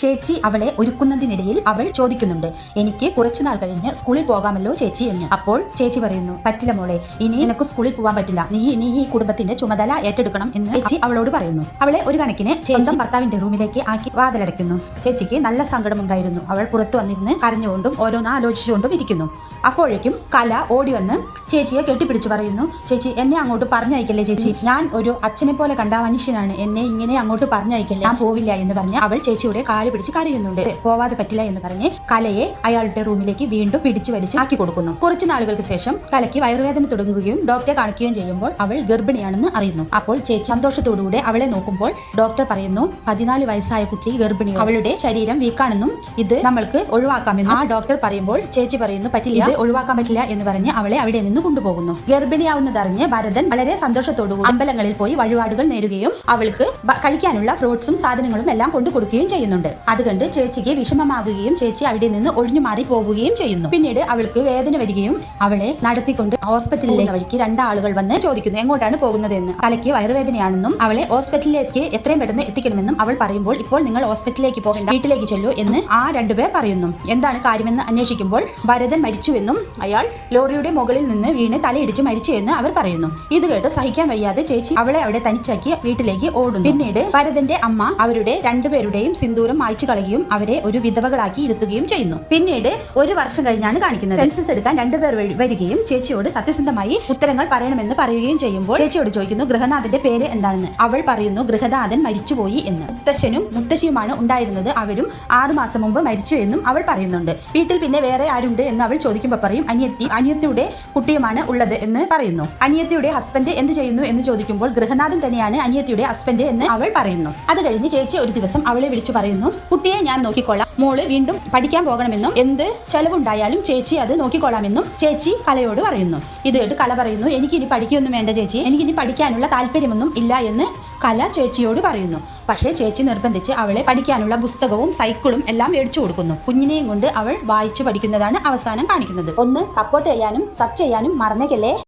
ചേച്ചി അവളെ ഒരുക്കുന്നതിനിടയിൽ അവൾ ചോദിക്കുന്നുണ്ട്, എനിക്ക് കുറച്ചുനാൾ കഴിഞ്ഞ് സ്കൂളിൽ പോകാമല്ലോ ചേച്ചി എന്ന്. അപ്പോൾ ചേച്ചി പറയുന്നു, പറ്റില്ല മോളെ, ഇനി നിനക്ക് സ്കൂളിൽ പോകാൻ പറ്റില്ല, നീ ഇനി ഈ കുടുംബത്തിന്റെ ചുമതല ഏറ്റെടുക്കണം എന്ന് ചേച്ചി അവളോട് പറയുന്നു. അവളെ ഒരു കണക്കിന് ചേച്ചി ഭർത്താവിന്റെ റൂമിലേക്ക് ആക്കി വാതിലടയ്ക്കുന്നു. ചേച്ചിക്ക് നല്ല സങ്കടമുണ്ടായിരുന്നു. അവൾ പുറത്തു വന്നിരുന്ന് കരഞ്ഞുകൊണ്ടും ഓരോന്ന് ആലോചിച്ചുകൊണ്ടും ഇരിക്കുന്നു. അപ്പോഴേക്കും കല ഓടി വന്ന് ചേച്ചിയെ കെട്ടിപ്പിടിച്ച് പറയുന്നു, ചേച്ചി എന്നെ അങ്ങോട്ട് പറഞ്ഞയക്കല്ലേ ചേച്ചി, ഞാൻ ഒരു അച്ഛനെ പോലെ കണ്ട മനുഷ്യനാണ്, എന്നെ ഇങ്ങനെ അങ്ങോട്ട് പറഞ്ഞയക്കല്ലേ, ഞാൻ പോവില്ല എന്ന് പറഞ്ഞ് അവൾ ചേച്ചിയുടെ കാല് പിടിച്ച് കരയുന്നുണ്ട്. പോവാതെ പറ്റില്ല എന്ന് പറഞ്ഞ് കലയെ അയാളുടെ റൂമിലേക്ക് വീണ്ടും പിടിച്ചു വലിച്ച് ആക്കി കൊടുക്കുന്നു. കുറച്ചു നാളുകൾക്ക് ശേഷം കലയ്ക്ക് വയറുവേദന തുടങ്ങുകയും ഡോക്ടറെ കാണിക്കുകയും ചെയ്യുമ്പോൾ അവൾ ഗർഭിണിയാണെന്ന് അറിയുന്നു. അപ്പോൾ ചേച്ചി സന്തോഷത്തോടുകൂടെ അവളെ നോക്കുമ്പോൾ ഡോക്ടർ പറയുന്നു, 14 വയസ്സായ കുട്ടി ഗർഭിണി, അവളുടെ ശരീരം വീക്കാണെന്നും ഇത് നമ്മൾക്ക് ഒഴിവാക്കാമെന്നും ആ ഡോക്ടർ പറയുമ്പോൾ ചേച്ചി പറയുന്നു, പറ്റില്ല, ഇത് ഒഴിവാക്കാൻ പറ്റില്ല എന്ന് പറഞ്ഞ് അവളെ അവിടെ നിന്ന് കൊണ്ടുപോകുന്നു. ഗർഭിണിയാവുന്നതറിഞ്ഞ് ഭരതൻ വളരെ സന്തോഷത്തോടുകൂടി അമ്പലങ്ങളിൽ പോയി വഴിപാടുകൾ നേരുകയും അവൾക്ക് കഴിക്കാനുള്ള ഫ്രൂട്ട്സും സാധനങ്ങളും എല്ലാം കൊണ്ടു കൊടുക്കുകയും ചെയ്യുന്നുണ്ട്. അത് കണ്ട് ചേച്ചിക്ക് വിഷമമാകുകയും ചേച്ചി അവിടെ നിന്ന് ഒഴിഞ്ഞു മാറി പോകുകയും ചെയ്യുന്നു. പിന്നീട് അവൾക്ക് വേദന വരികയും അവളെ നടത്തിക്കൊണ്ട് ഹോസ്പിറ്റലിലേക്ക് വഴിക്ക് 2 ആളുകൾ വന്ന് ചോദിക്കുന്നു, എങ്ങോട്ടാണ് പോകുന്നതെന്ന്. കലയ്ക്ക് വയറുവേദനയാണെന്നും അവളെ ഹോസ്പിറ്റലിലേക്ക് എത്രയും പെട്ടെന്ന് എത്തിക്കണമെന്നും അവൾ പറയുമ്പോൾ, ഇപ്പോൾ നിങ്ങൾ ഹോസ്പിറ്റലിലേക്ക് പോകേണ്ട, വീട്ടിലേക്ക് ചെല്ലൂ എന്ന് ആ 2 പേർ പറയുന്നു. എന്താണ് കാര്യമെന്ന് അന്വേഷിക്കുമ്പോൾ ഭരതൻ മരിച്ചുവെന്നും അയാൾ ലോറിയുടെ മുകളിൽ നിന്ന് വീണ് തലയിടിച്ച് മരിച്ചു എന്ന് അവർ പറയുന്നു. ഇത് കേട്ട് സഹിക്കാൻ വയ്യാതെ ചേച്ചി അവളെ അവിടെ തനിച്ചാക്കി വീട്ടിലേക്ക് ഓടുന്നു. പിന്നീട് ഭരതന്റെ അമ്മ അവരുടെ 2 പേരുടെയും സിന്ദൂരം മായ്ച്ചു കളയുകയും അവരെ ഒരു വിധവകളാക്കി ഇരുത്തുകയും ചെയ്യുന്നു. പിന്നീട് 1 വർഷം കഴിഞ്ഞാണ് കാണിക്കുന്നത്. സെൻസസ് എടുക്കാൻ 2 പേർ വരികയും ചേച്ചിയോട് സത്യസന്ധമായി ഉത്തരങ്ങൾ പറയണമെന്ന് പറയുകയും ചെയ്യുമ്പോൾ ചേച്ചിയോട് ചോദിക്കുന്നു, ഗൃഹനാഥന്റെ പേര് എന്താണെന്ന്. അവൾ പറയുന്നു, ഗൃഹനാഥൻ മരിച്ചുപോയി എന്ന്. മുത്തശ്ശനും മുത്തശ്ശിയുമാണ് ഉണ്ടായിരുന്നത്, അവരും 6 മാസം മുമ്പ് മരിച്ചു എന്നും അവൾ പറയുന്നുണ്ട്. വീട്ടിൽ പിന്നെ വേറെ ആരുണ്ട് എന്ന് അവൾ ചോദിക്കുമ്പോൾ പറയും, അനിയത്തിയുടെ കുട്ടിയുമാണ് ഉള്ളത് എന്ന് പറയുന്നു. അനിയത്തിയുടെ ഹസ്ബൻഡ് എന്ത് ചെയ്യുന്നു എന്ന് ചോദിക്കുമ്പോൾ ഗൃഹനാഥൻ തന്നെയാണ് അനിയത്തിയുടെ ഹസ്ബൻഡ് എന്ന് അവൾ പറയുന്നു. അത് കഴിഞ്ഞ് ചേച്ചി ഒരു ദിവസം അവളെ വിളിച്ചു പറയുന്നു, കുട്ടിയെ ഞാൻ നോക്കിക്കൊള്ളാം, മോള് വീണ്ടും പഠിക്കാൻ പോകണമെന്നും എന്ത് ചെലവുണ്ടായാലും ചേച്ചി അത് നോക്കിക്കൊള്ളാമെന്നും ചേച്ചി കലയോട് പറയുന്നു. ഇത് കേട്ട് കല പറയുന്നു, എനിക്കിനി പഠിക്കുകയൊന്നും വേണ്ട ചേച്ചി, എനിക്കിനി പഠിക്കാനുള്ള താല്പര്യമൊന്നും ഇല്ല എന്ന് കല ചേച്ചിയോട് പറയുന്നു. പക്ഷേ ചേച്ചി നിർബന്ധിച്ച് അവളെ പഠിക്കാനുള്ള പുസ്തകവും സൈക്കിളും എല്ലാം മേടിച്ചു കൊടുക്കുന്നു. കുഞ്ഞിനെയും കൊണ്ട് അവൾ വായിച്ചു പഠിക്കുന്നതാണ് അവസാനം കാണിക്കുന്നത്. ഒന്ന് സപ്പോർട്ട് ചെയ്യാനും സബ് ചെയ്യാനും മറന്നേക്കല്ലേ.